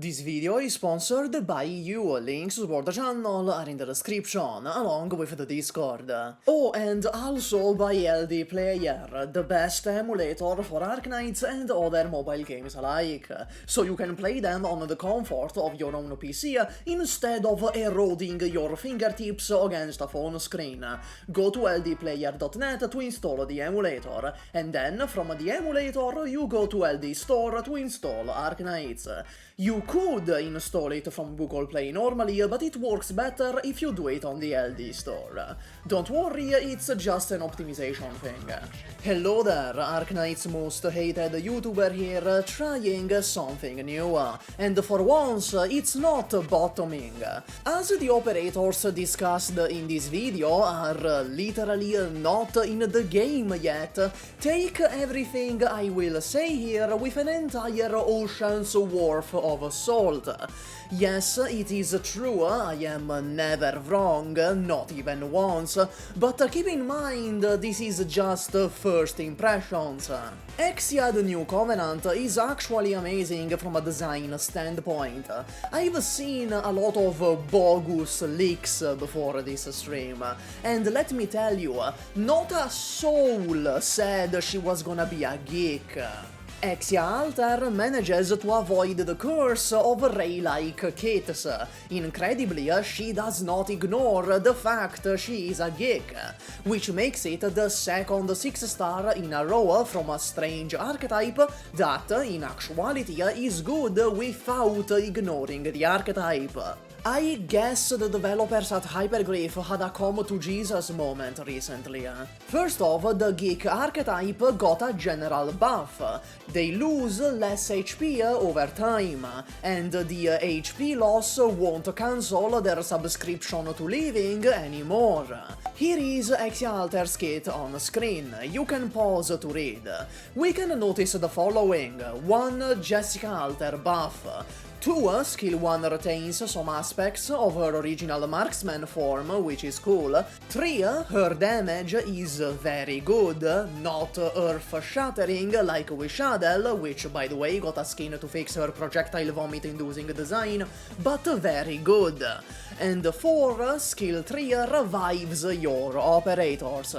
This video is sponsored by you. Links to support the channel are in the description, along with the Discord. Oh, and also by LDPlayer, the best emulator for Arknights and other mobile games alike, so you can play them on the comfort of your own PC instead of eroding your fingertips against a phone screen. Go to ldplayer.net to install the emulator, and then from the emulator you go to LD Store to install Arknights. You could install it from Google Play normally, but it works better if you do it on the LD Store. Don't worry, it's just an optimization thing. Hello there, Arknights' most hated YouTuber here, trying something new. And for once, it's not bottoming. As the operators discussed in this video are literally not in the game yet, take everything I will say here with an entire ocean's worth of salt. Yes, it is true, I am never wrong, not even once, but keep in mind this is just first impressions. Exead New Covenant is actually amazing from a design standpoint. I've seen a lot of bogus leaks before this stream, and let me tell you, not a soul said she was gonna be a geek. Exusiai Alter manages to avoid the curse of Ray-like kits. Incredibly, she does not ignore the fact she is a geek, which makes it the second 6-star in a row from a strange archetype that, in actuality, is good without ignoring the archetype. I guess the developers at Hyperglyph had a come to Jesus moment recently. First off, the geek archetype got a general buff. They lose less HP over time, and the HP loss won't cancel their subscription to living anymore. Here is Exusiai Alter's kit on screen, you can pause to read. We can notice the following: 1. Jessica Alter buff. 2. Skill 1 retains some aspects of her original marksman form, which is cool. 3. Her damage is very good, not earth-shattering like Wis'Adel, which by the way got a skin to fix her projectile vomit-inducing design, but very good. And 4. Skill 3 revives your operators.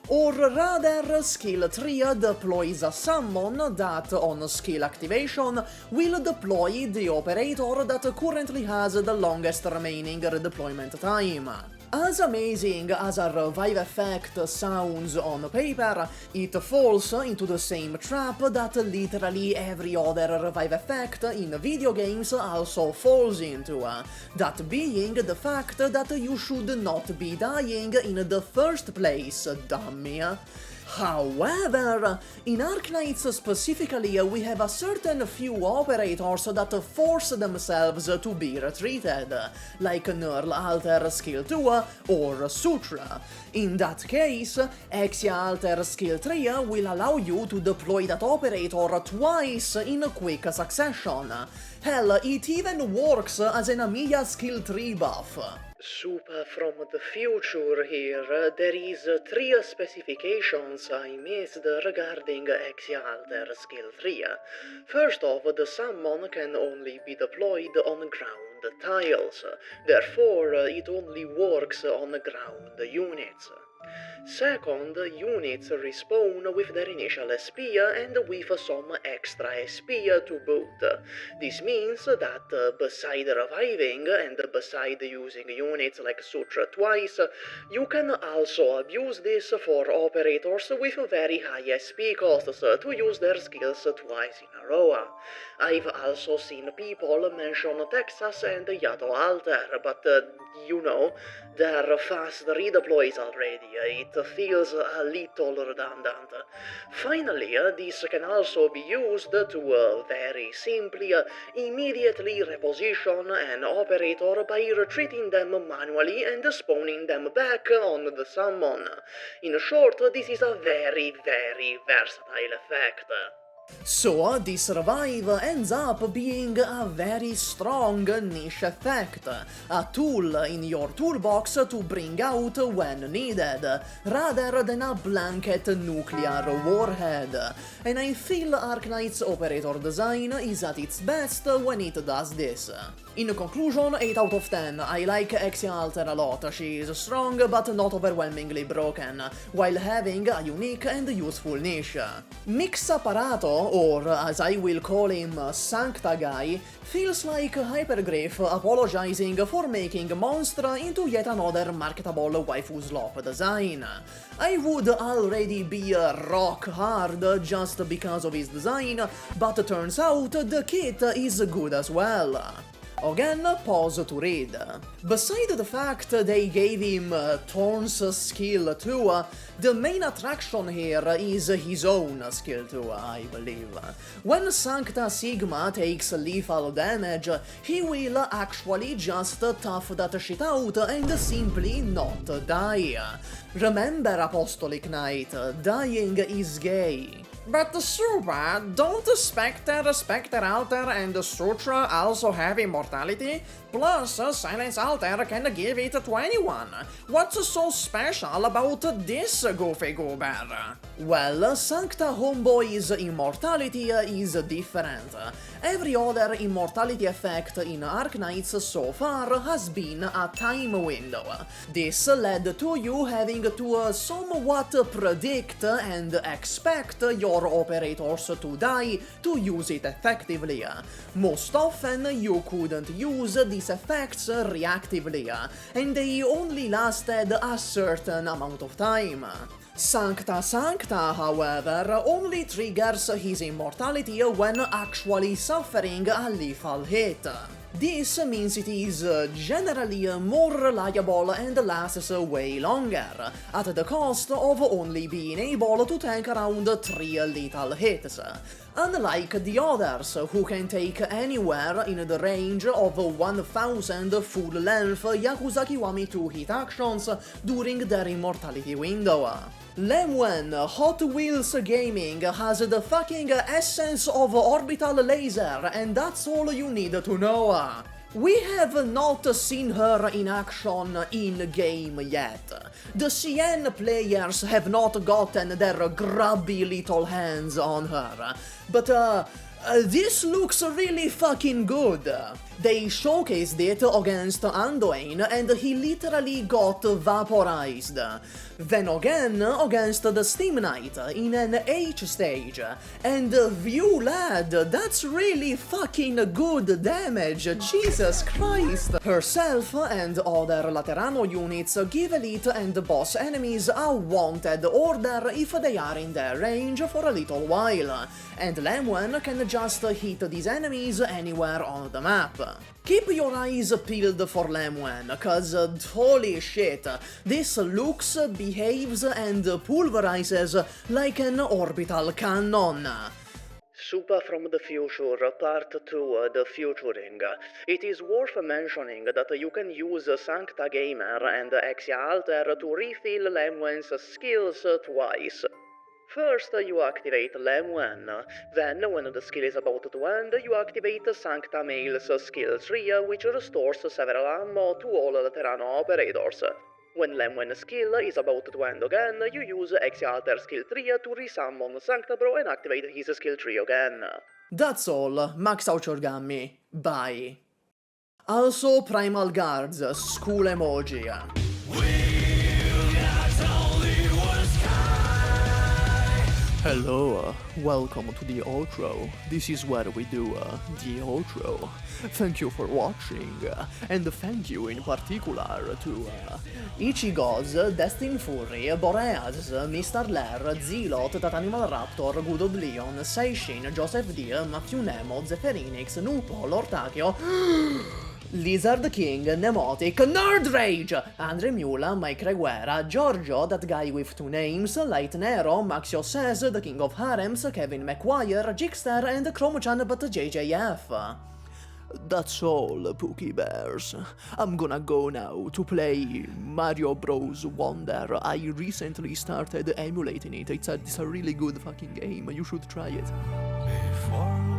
Or rather, skill 3 deploys a summon that, on skill activation, will deploy the operator that currently has the longest remaining redeployment time. As amazing as a revive effect sounds on paper, it falls into the same trap that literally every other revive effect in video games also falls into, that being the fact that you should not be dying in the first place, dummy. However, in Arknights specifically, we have a certain few operators that force themselves to be retreated, like Nearl Alter Skill 2 or Surtr. In that case, Exusiai Alter Skill 3 will allow you to deploy that operator twice in quick succession. Hell, it even works as an Amiya Skill 3 buff. SUPAH from the future here, there is 3 specifications I missed regarding Exusiai Alter Skill 3. First off, the summon can only be deployed on ground tiles, therefore it only works on ground units. Second, units respawn with their initial SP and with some extra SP to boot. This means that beside reviving and beside using units like Surtr twice, you can also abuse this for operators with very high SP costs to use their skills twice in a row. I've also seen people mention Texas and Yato Alter, but you know, they're fast redeploys already. It feels a little redundant. Finally, this can also be used to very simply immediately reposition an operator by retreating them manually and spawning them back on the summon. In short, this is a very, very versatile effect. So, this revive ends up being a very strong niche effect, a tool in your toolbox to bring out when needed, rather than a blanket nuclear warhead, and I feel Arknights operator design is at its best when it does this. In conclusion, 8 out of 10, I like Exusiai Alter a lot, she is strong but not overwhelmingly broken, while having a unique and useful niche. Miksaparato, or as I will call him, Sankta guy, feels like Hypergriff apologizing for making Monstra into yet another marketable waifu slop design. I would already be rock hard just because of his design, but turns out the kit is good as well. Again, pause to read. Beside the fact they gave him Thorn's skill too, the main attraction here is his own skill too, I believe. When Sankta Sigma takes lethal damage, he will actually just tough that shit out and simply not die. Remember, Apostolic Knight, dying is gay. But SUPAH, don't Spectre Alter and Surtr also have immortality? Plus, Silence Alter can give it to anyone. What's so special about this goofy goober? Well, Sankta Homeboy's immortality is different. Every other immortality effect in Arknights so far has been a time window. This led to you having to somewhat predict and expect your operators to die to use it effectively. Most often you couldn't use these effects reactively, and they only lasted a certain amount of time. Sankta Sankta, however, only triggers his immortality when actually suffering a lethal hit. This means it is generally more reliable and lasts way longer, at the cost of only being able to tank around 3 lethal hits. Unlike the others, who can take anywhere in the range of 1000 full-length Yakuza Kiwami 2 hit actions during their immortality window. Lemuen Hot Wheels Gaming has the fucking essence of orbital laser, and that's all you need to know. We have not seen her in action in-game yet. The CN players have not gotten their grubby little hands on her, but this looks really fucking good. They showcased it against Anduin and he literally got vaporized. Then again against the Steam Knight in an H stage. And view lad, that's really fucking good damage, Jesus Christ! Herself and other Laterano units give elite and boss enemies a wanted order if they are in their range for a little while, and Lemuen can just hit these enemies anywhere on the map. Keep your eyes peeled for Lemuen, cause holy shit, this looks, behaves and pulverizes like an orbital cannon. SUPAH from the future, part 2, the futuring. It is worth mentioning that you can use Sankta Gamer and Exusiai Alter to refill Lemuen's skills twice. First, you activate Lemuen, then, when the skill is about to end, you activate Sankta Male's skill tree, which restores several ammo to all Laterano operators. When Lemuen's skill is about to end again, you use Exusiai Alter skill tree to resummon Sankta Bro and activate his skill tree again. That's all, max out your Gummy. Bye. Also, Primal Guards, school emoji. Hello, welcome to the outro. This is where we do the outro. Thank you for watching, and thank you in particular to Ichigoz, Destin Fury, Boreas, Mr. Lair, Zilot, Tatanimal Raptor, Good Old Leon, Seishin, Joseph D, Matthew Nemo, Zephyrinix, Nupo, Lortakio, Lizard King, Nemotic, Nerd Rage, Andre Mula, Mike Reguera, Giorgio, that guy with 2 names, Light Nero, Maxio Says, the King of Harems, Kevin McGuire, Jixter, and Chromochan but JJF. That's all, Pookie Bears. I'm gonna go now to play Mario Bros. Wonder. I recently started emulating it. It's a really good fucking game. You should try it. before